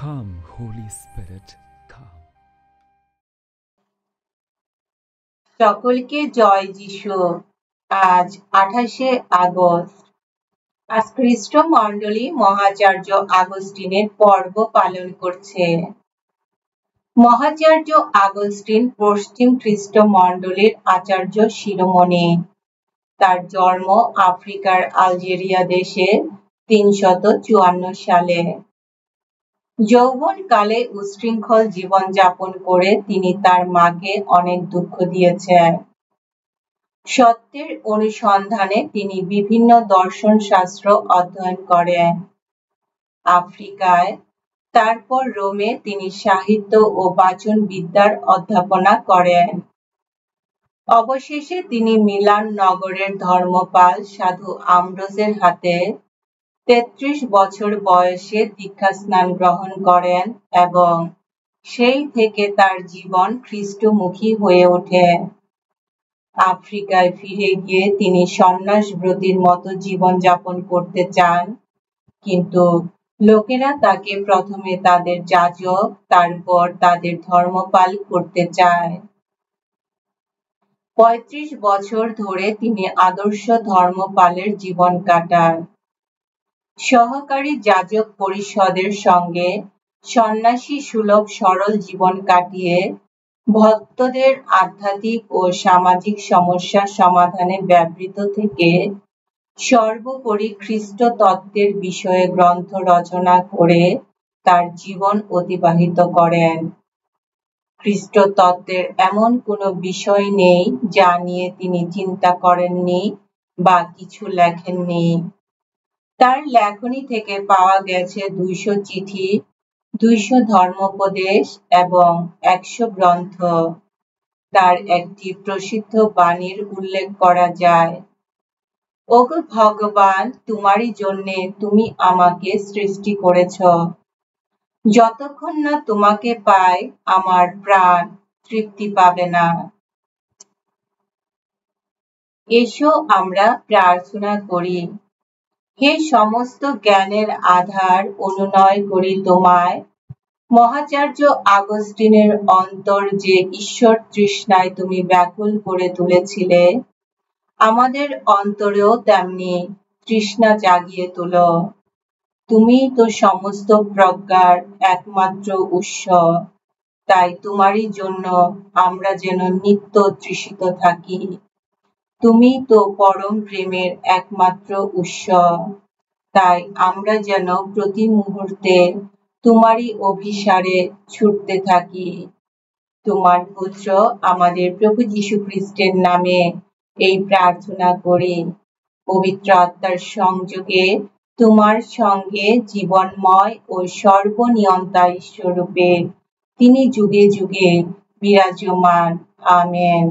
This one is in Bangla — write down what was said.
Come, Holy Spirit, come. সকলকে জয় যিশু। আজ 28শে আগস্ট। আজ খ্রিস্ট মণ্ডলী মহাচার্য আগস্টিনের পর্ব পালন করছে। মহাচার্য আগস্টিন পশ্চিম খ্রিস্ট মণ্ডলীর আচার্য শিরোমণি। তার জন্ম আফ্রিকার আলজেরিয়া দেশে 354 সালে। যৌবনকালে উচ্ছৃঙ্খল জীবনযাপন করে তিনি তার মাকে অনেক দুঃখ দিয়েছেন। সত্যের অনুসন্ধানে তিনি বিভিন্ন দর্শন শাস্ত্র অধ্যয়ন করেন। আফ্রিকায়, তারপর রোমে তিনি সাহিত্য ও বাচন বিদ্যার অধ্যাপনা করেন। অবশেষে তিনি মিলান নগরের ধর্মপাল সাধু আমব্রোসের হাতে 33 বছর বয়সে দীক্ষাস্নান গ্রহণ করেন এবং সেই থেকে তার জীবন খ্রিস্টমুখী হয়ে ওঠে। আফ্রিকায় ফিরে গিয়ে তিনি সন্ন্যাসব্রতীর মতো জীবনযাপন করতে চান, কিন্তু লোকেরা তাকে প্রথমে তাদের যাজক, তারপর তাদের ধর্মপাল করতে চায়। 35 বছর ধরে তিনি আদর্শ ধর্মপালের জীবন কাটান। সহকারী যাজক পরিষদের সঙ্গে সন্ন্যাসী সুলভ সরল জীবন কাটিয়ে ভক্তদের আধ্যাত্মিক ও সামাজিক সমস্যা সমাধানে ব্যবহৃত থেকে সর্বোপরি খ্রিস্ট তত্ত্বের বিষয়ে গ্রন্থ রচনা করে তার জীবন অতিবাহিত করেন। খ্রিস্ট তত্ত্বের এমন কোনো বিষয় নেই যা নিয়ে তিনি চিন্তা করেননি বা কিছু লেখেননি। তার লেখনী থেকে পাওয়া গেছে 200 চিঠি, 200 ধর্মোপদেশ এবং 100 গ্রন্থ। তার একটি প্রসিদ্ধ বাণীর উল্লেখ করা যায়, ওগো ভগবান, তোমারই জন্যে তুমি আমাকে সৃষ্টি করেছ। যতক্ষণ না তোমাকে পাই আমার প্রাণ তৃপ্তি পাবে না। এসো আমরা প্রার্থনা করি। হে সমস্ত জ্ঞানের আধার, অনুনয় করি তোমায়। মহাচার্য আগস্টিনের অন্তর যে ঈশ্বর তৃষ্ণায় তুমি ব্যাকুল করে তুলেছিলে, আমাদের অন্তরেও তেমনি তৃষ্ণা জাগিয়ে তোলো। তুমি তো সমস্ত প্রজ্ঞার একমাত্র উৎস, তাই তোমারই জন্য আমরা যেন নিত্য তৃষিত থাকি। তুমি তো পরম প্রেমের একমাত্র উৎস, তাই আমরা যেন প্রতি মুহূর্তে তোমারই অভিসারে ছুটতে থাকি। তোমার পুত্র আমাদের প্রভু যীশু খ্রিস্টের নামে এই প্রার্থনা করি। পবিত্র আত্মার সংযোগে তোমার সঙ্গে জীবনময় ও সর্বনিয়ন্তা ঈশ্বররূপে তিনি যুগে যুগে বিরাজমান। আমেন।